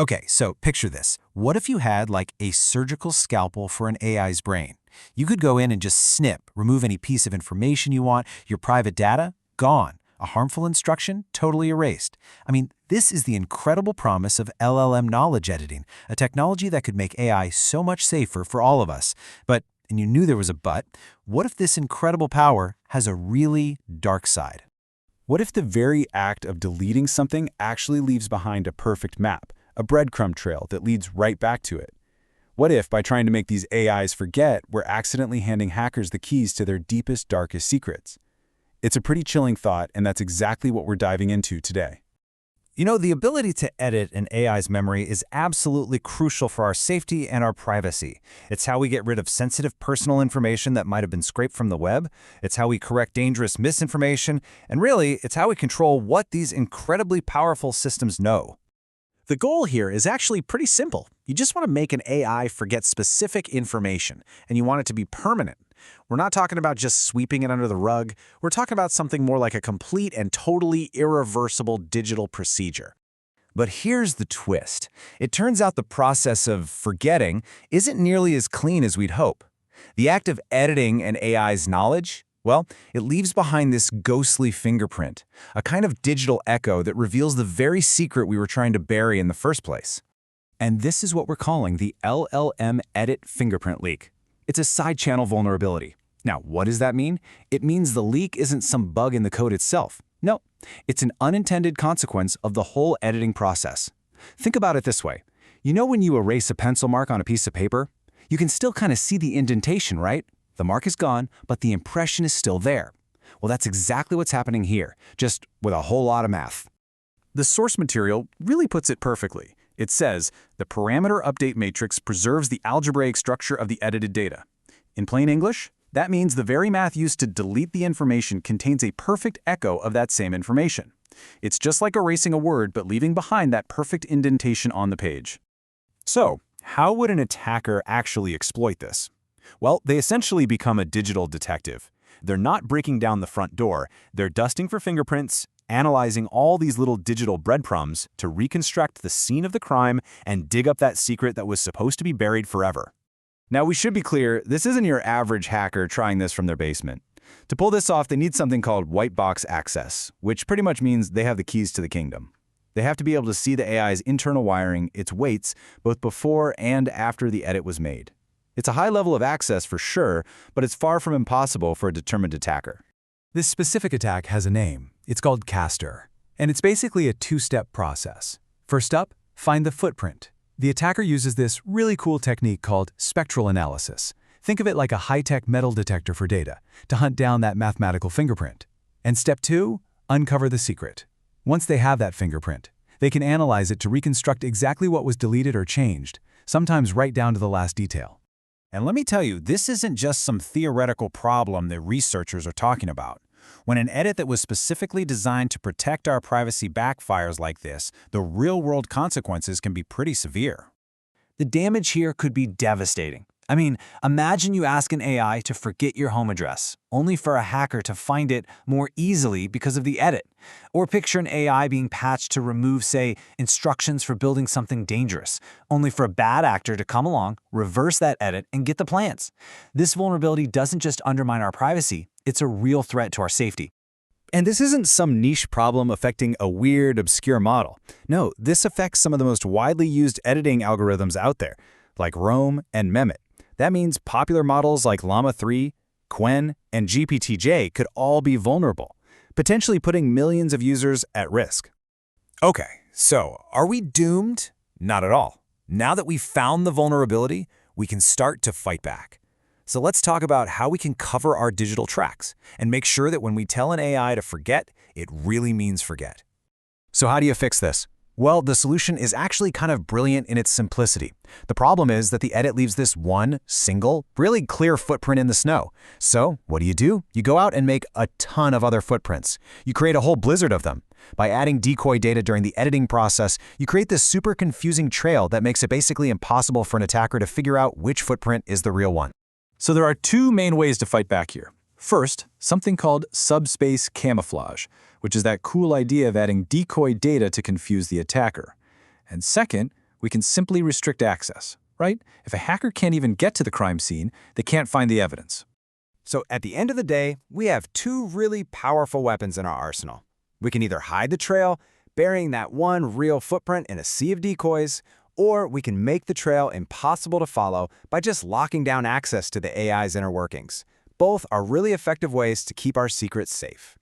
Okay, so picture this. What if you had like a surgical scalpel for an AI's brain? You could go in and just snip, remove any piece of information you want, your private data, gone. A harmful instruction, totally erased. I mean, this is the incredible promise of LLM knowledge editing, a technology that could make AI so much safer for all of us. But, and you knew there was a but, what if this incredible power has a really dark side? What if the very act of deleting something actually leaves behind a perfect map, a breadcrumb trail that leads right back to it? What if, by trying to make these AIs forget, we're accidentally handing hackers the keys to their deepest, darkest secrets? It's a pretty chilling thought, and that's exactly what we're diving into today. You know, the ability to edit an AI's memory is absolutely crucial for our safety and our privacy. It's how we get rid of sensitive personal information that might have been scraped from the web. It's how we correct dangerous misinformation. And really, it's how we control what these incredibly powerful systems know. The goal here is actually pretty simple. You just want to make an AI forget specific information, and you want it to be permanent. We're not talking about just sweeping it under the rug. We're talking about something more like a complete and totally irreversible digital procedure. But here's the twist. It turns out the process of forgetting isn't nearly as clean as we'd hope. The act of editing an AI's knowledge, well, it leaves behind this ghostly fingerprint, a kind of digital echo that reveals the very secret we were trying to bury in the first place. And this is what we're calling the LLM Edit Fingerprint Leak. It's a side-channel vulnerability. Now, what does that mean? It means the leak isn't some bug in the code itself. No, it's an unintended consequence of the whole editing process. Think about it this way. You know when you erase a pencil mark on a piece of paper? You can still kind of see the indentation, right? The mark is gone, but the impression is still there. Well, that's exactly what's happening here, just with a whole lot of math. The source material really puts it perfectly. It says, the parameter update matrix preserves the algebraic structure of the edited data. In plain English, that means the very math used to delete the information contains a perfect echo of that same information. It's just like erasing a word but leaving behind that perfect indentation on the page. So, how would an attacker actually exploit this? Well, they essentially become a digital detective. They're not breaking down the front door, they're dusting for fingerprints, analyzing all these little digital breadcrumbs to reconstruct the scene of the crime and dig up that secret that was supposed to be buried forever. Now, we should be clear, this isn't your average hacker trying this from their basement. To pull this off, they need something called white box access, which pretty much means they have the keys to the kingdom. They have to be able to see the AI's internal wiring, its weights, both before and after the edit was made. It's a high level of access for sure, but it's far from impossible for a determined attacker. This specific attack has a name. It's called Castor, and it's basically a two-step process. First up, find the footprint. The attacker uses this really cool technique called spectral analysis. Think of it like a high-tech metal detector for data, to hunt down that mathematical fingerprint. And step two, uncover the secret. Once they have that fingerprint, they can analyze it to reconstruct exactly what was deleted or changed, sometimes right down to the last detail. And let me tell you, this isn't just some theoretical problem that researchers are talking about. When an edit that was specifically designed to protect our privacy backfires like this, the real-world consequences can be pretty severe. The damage here could be devastating. I mean, imagine you ask an AI to forget your home address, only for a hacker to find it more easily because of the edit. Or picture an AI being patched to remove, say, instructions for building something dangerous, only for a bad actor to come along, reverse that edit, and get the plans. This vulnerability doesn't just undermine our privacy, it's a real threat to our safety. And this isn't some niche problem affecting a weird, obscure model. No, this affects some of the most widely used editing algorithms out there, like Rome and Mehmet. That means popular models like Llama 3, Qwen, and GPT-J could all be vulnerable, potentially putting millions of users at risk. Okay, so are we doomed? Not at all. Now that we've found the vulnerability, we can start to fight back. So let's talk about how we can cover our digital tracks and make sure that when we tell an AI to forget, it really means forget. So how do you fix this? Well, the solution is actually kind of brilliant in its simplicity. The problem is that the edit leaves this one, single, really clear footprint in the snow. So what do? You go out and make a ton of other footprints. You create a whole blizzard of them. By adding decoy data during the editing process, you create this super confusing trail that makes it basically impossible for an attacker to figure out which footprint is the real one. So there are two main ways to fight back here. First, something called subspace camouflage, which is that cool idea of adding decoy data to confuse the attacker. And second, We can simply restrict access, right? If a hacker can't even get to the crime scene, they can't find the evidence. So at the end of the day, we have two really powerful weapons in our arsenal. We can either hide the trail, burying that one real footprint in a sea of decoys, or we can make the trail impossible to follow by just locking down access to the AI's inner workings. Both are really effective ways to keep our secrets safe.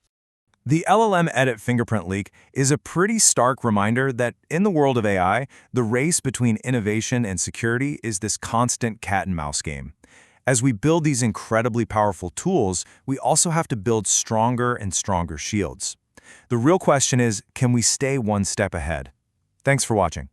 The LLM Edit Fingerprint Leak is a pretty stark reminder that in the world of AI, the race between innovation and security is this constant cat-and-mouse game. As we build these incredibly powerful tools, we also have to build stronger and stronger shields. The real question is, can we stay one step ahead? Thanks for watching.